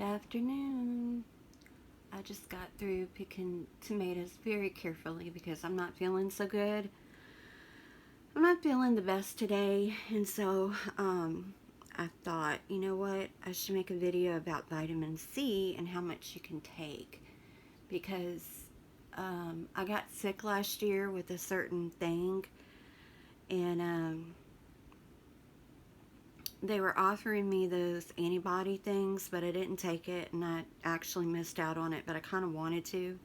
Afternoon. I just got through picking tomatoes very carefully because I'm not feeling so good. I'm not feeling the best today, and so I thought, you know what, I should make a video about vitamin C and how much you can take, because I got sick last year with a certain thing, and they were offering me those antibody things, but I didn't take it, and I actually missed out on it, but I kind of wanted to.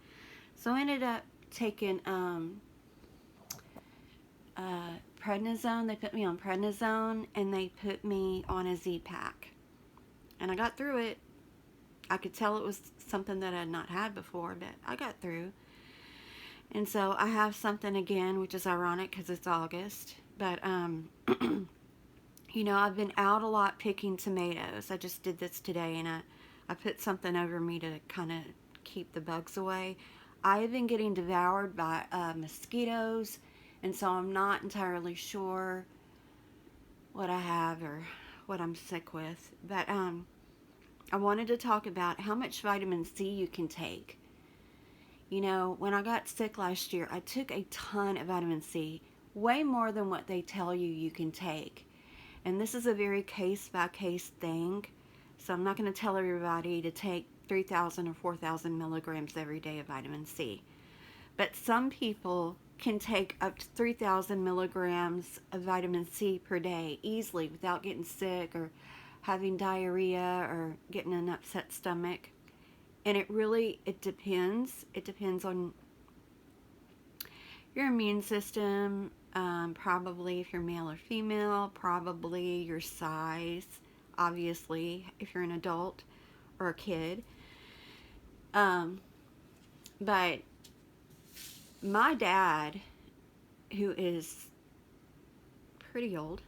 So I ended up taking prednisone. They put me on prednisone, and they put me on a Z-Pack. And I got through it. I could tell it was something that I had not had before, but I got through. And so I have something again, which is ironic because it's August. But, you know, I've been out a lot picking tomatoes. I just did this today, and I put something over me to kind of keep the bugs away. I have been getting devoured by mosquitoes, and so I'm not entirely sure what I have or what I'm sick with. But I wanted to talk about how much vitamin C you can take. You know, when I got sick last year, I took a ton of vitamin C, way more than what they tell you can take. And this is a very case-by-case thing, so I'm not going to tell everybody to take 3,000 or 4,000 milligrams every day of vitamin C. But some people can take up to 3,000 milligrams of vitamin C per day easily without getting sick or having diarrhea or getting an upset stomach. And it depends. It depends on your immune system, probably if you're male or female, probably your size, obviously, if you're an adult or a kid. But my dad, who is pretty old,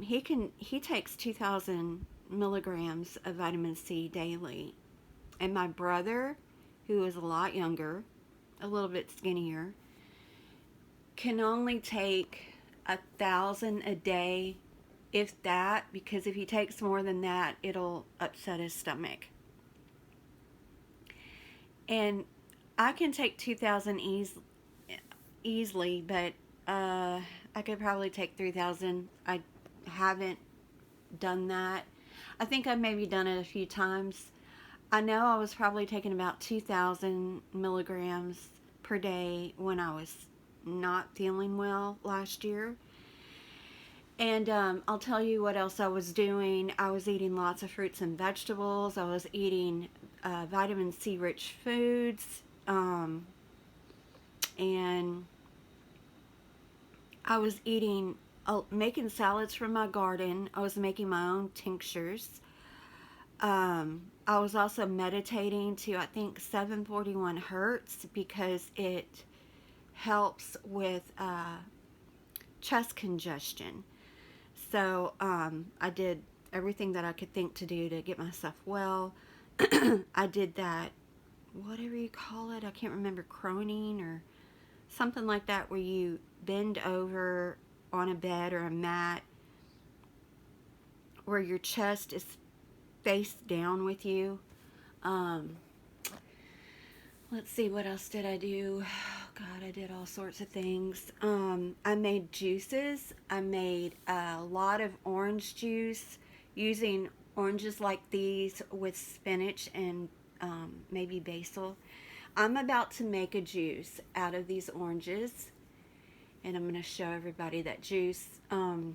he takes 2,000 milligrams of vitamin C daily. And my brother, who is a lot younger, a little bit skinnier, can only take 1,000 a day, if that, because if he takes more than that, it'll upset his stomach. And I can take 2,000 easily, but I could probably take 3,000. I haven't done that. I think I've maybe done it a few times. I know I was probably taking about 2,000 milligrams per day when I was not feeling well last year. And I'll tell you what else I was doing. I was eating lots of fruits and vegetables. I was eating vitamin C rich foods. And I was making salads from my garden. I was making my own tinctures. I was also meditating to, I think, 741 hertz, because it helps with chest congestion. So I did everything that I could think to do to get myself well. I did that, whatever you call it, I can't remember, croning or something like that, where you bend over on a bed or a mat where your chest is face down with you. Let's see, what else did I do? Oh, God, I did all sorts of things. I made juices. I made a lot of orange juice using oranges like these with spinach and maybe basil. I'm about to make a juice out of these oranges, and I'm going to show everybody that juice. I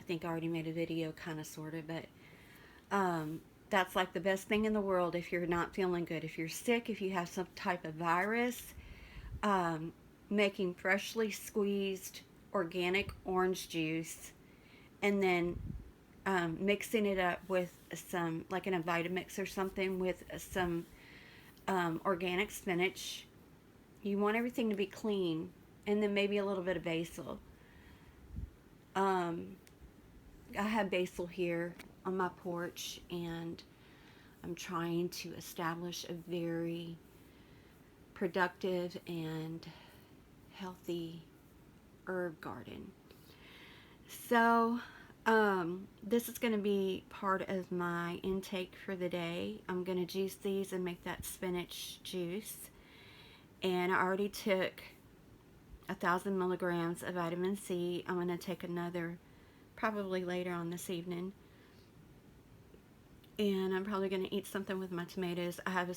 think I already made a video, kind of, sort of, but that's like the best thing in the world if you're not feeling good. If you're sick, if you have some type of virus, making freshly squeezed organic orange juice and then mixing it up with some, like in a Vitamix or something, with some organic spinach. You want everything to be clean, and then maybe a little bit of basil. I have basil here on my porch, and I'm trying to establish a very productive and healthy herb garden. So This is going to be part of my intake for the day. I'm going to juice these and make that spinach juice. And I already took 1,000 milligrams of vitamin C. I'm going to take another probably later on this evening. And I'm probably going to eat something with my tomatoes. I have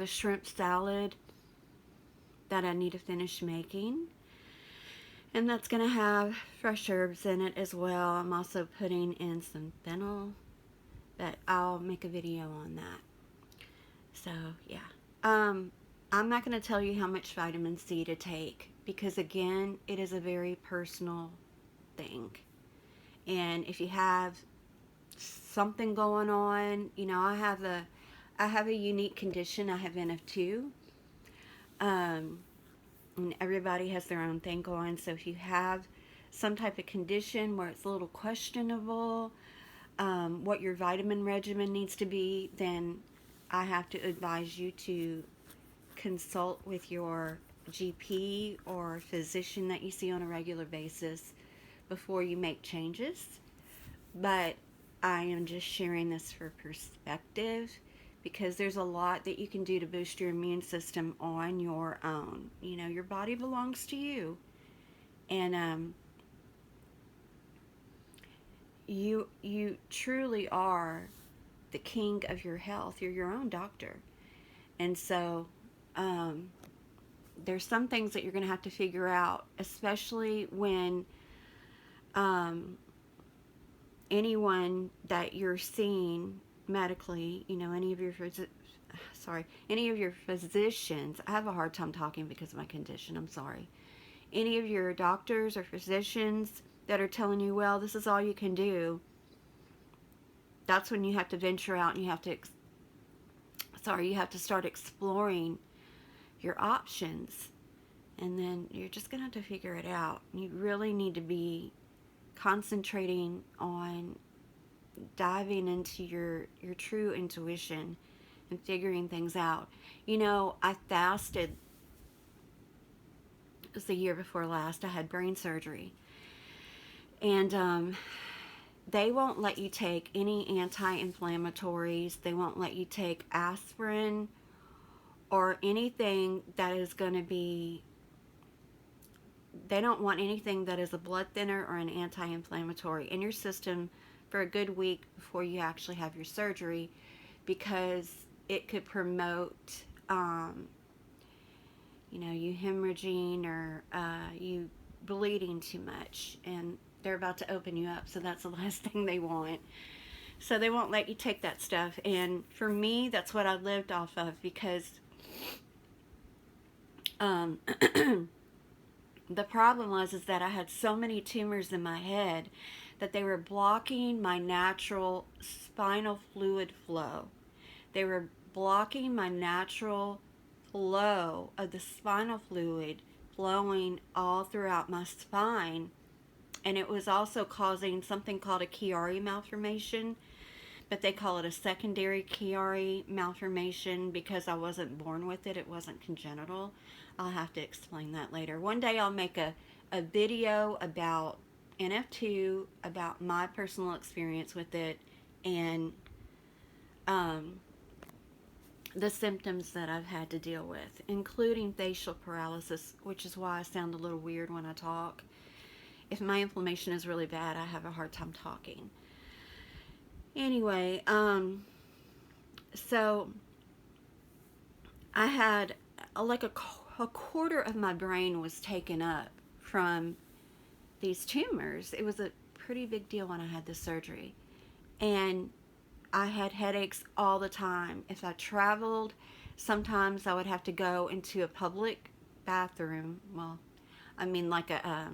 a shrimp salad that I need to finish making. And that's going to have fresh herbs in it as well. I'm also putting in some fennel, but I'll make a video on that. So, yeah. I'm not going to tell you how much vitamin C to take because, again, it is a very personal thing. And if you have something going on, you know, I have a unique condition. I have NF2. And everybody has their own thing going. So if you have some type of condition where it's a little questionable what your vitamin regimen needs to be, then I have to advise you to consult with your GP or physician that you see on a regular basis before you make changes. But I am just sharing this for perspective because there's a lot that you can do to boost your immune system on your own. You know, your body belongs to you. And you truly are the king of your health. You're your own doctor. And so there's some things that you're going to have to figure out, especially when anyone that you're seeing medically, you know, any of your physicians, I have a hard time talking because of my condition, I'm sorry. Any of your doctors or physicians that are telling you, well, this is all you can do, that's when you have to venture out and you have to start exploring your options. And then you're just going to have to figure it out. You really need to be concentrating on diving into your true intuition and figuring things out. You know, I fasted. It was the year before last. I had brain surgery. And they won't let you take any anti-inflammatories. They won't let you take aspirin or anything that is going to be, they don't want anything that is a blood thinner or an anti-inflammatory in your system for a good week before you actually have your surgery, because it could promote, you know, you hemorrhaging or you bleeding too much, and they're about to open you up, so that's the last thing they want. So they won't let you take that stuff. And for me, that's what I lived off of, because the problem was that I had so many tumors in my head that they were blocking my natural spinal fluid flow. They were blocking my natural flow of the spinal fluid flowing all throughout my spine. And it was also causing something called a Chiari malformation, but they call it a secondary Chiari malformation because I wasn't born with it. It wasn't congenital. I'll have to explain that later. One day I'll make a video about NF2, about my personal experience with it, and the symptoms that I've had to deal with, including facial paralysis, which is why I sound a little weird when I talk. If my inflammation is really bad, I have a hard time talking. Anyway, so I had like a quarter of my brain was taken up from these tumors. It was a pretty big deal when I had the surgery. And I had headaches all the time. If I traveled, sometimes I would have to go into a public bathroom. Well, I mean like a,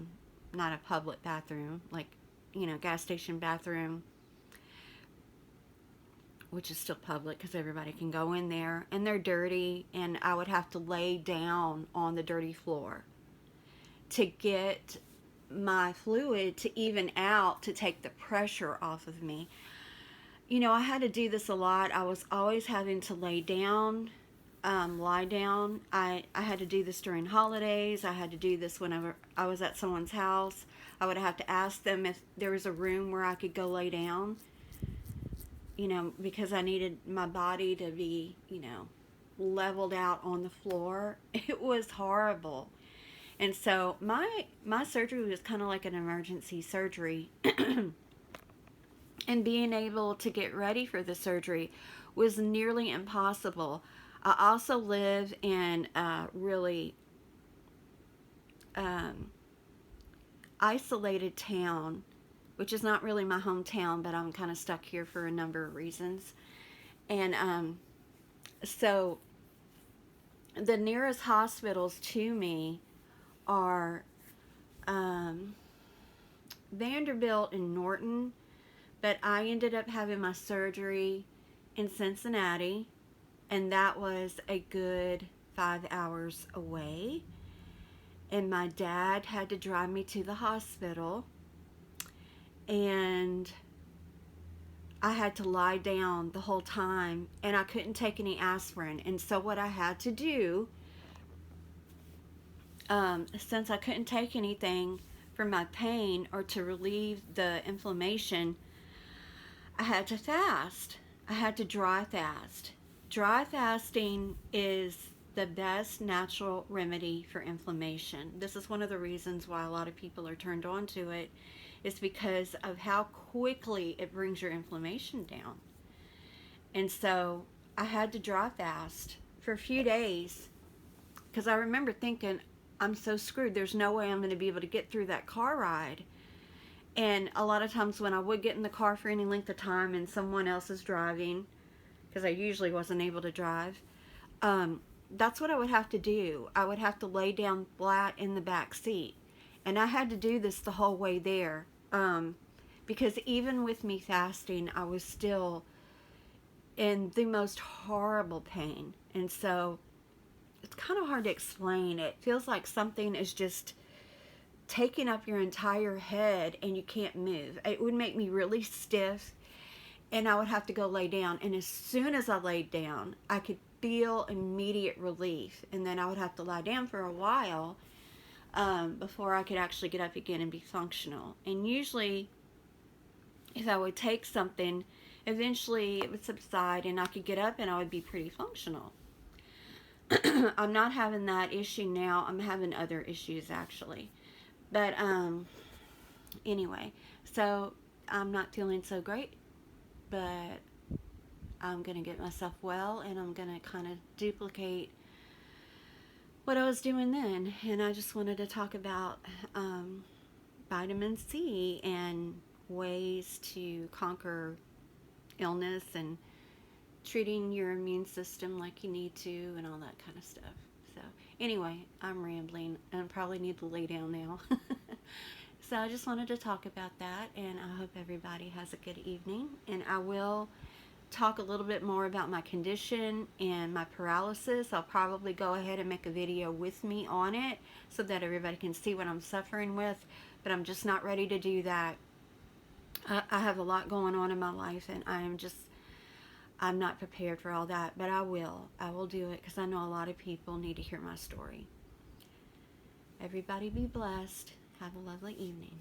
not a public bathroom, like, you know, gas station bathroom, which is still public because everybody can go in there, and they're dirty, and I would have to lay down on the dirty floor to get my fluid to even out, to take the pressure off of me. You know, I had to do this a lot. I was always having to lay down lie down. I had to do this during holidays. I had to do this whenever I was at someone's house. I would have to ask them if there was a room where I could go lay down, because I needed my body to be, leveled out on the floor. It was horrible. And so my surgery was kind of like an emergency surgery. And being able to get ready for the surgery was nearly impossible. I also live in a really isolated town, which is not really my hometown, but I'm kind of stuck here for a number of reasons. And so the nearest hospitals to me are Vanderbilt and Norton, but I ended up having my surgery in Cincinnati, and that was a good 5 hours away. And my dad had to drive me to the hospital, and I had to lie down the whole time, and I couldn't take any aspirin. And so what I had to do, since I couldn't take anything for my pain or to relieve the inflammation, I had to fast. I had to dry fast. Dry fasting is the best natural remedy for inflammation. This is one of the reasons why a lot of people are turned on to it, is because of how quickly it brings your inflammation down. And so I had to dry fast for a few days, because I remember thinking, I'm so screwed. There's no way I'm going to be able to get through that car ride. And a lot of times when I would get in the car for any length of time and someone else is driving, because I usually wasn't able to drive, that's what I would have to do. I would have to lay down flat in the back seat. And I had to do this the whole way there. Because even with me fasting, I was still in the most horrible pain. And so it's kind of hard to explain. It feels like something is just taking up your entire head and you can't move. It would make me really stiff, and I would have to go lay down. And as soon as I laid down, I could feel immediate relief. And then I would have to lie down for a while before I could actually get up again and be functional. And usually, if I would take something, eventually it would subside and I could get up and I would be pretty functional. I'm not having that issue now. I'm having other issues, actually. But anyway, so I'm not feeling so great, but I'm going to get myself well, and I'm going to kind of duplicate what I was doing then. And I just wanted to talk about vitamin C and ways to conquer illness and treating your immune system like you need to and all that kind of stuff. So anyway, I'm rambling and probably need to lay down now. So I just wanted to talk about that, and I hope everybody has a good evening. And I will talk a little bit more about my condition and my paralysis. I'll probably go ahead and make a video with me on it so that everybody can see what I'm suffering with, but I'm just not ready to do that. I have a lot going on in my life, and I'm not prepared for all that, but I will do it, because I know a lot of people need to hear my story. Everybody be blessed. Have a lovely evening.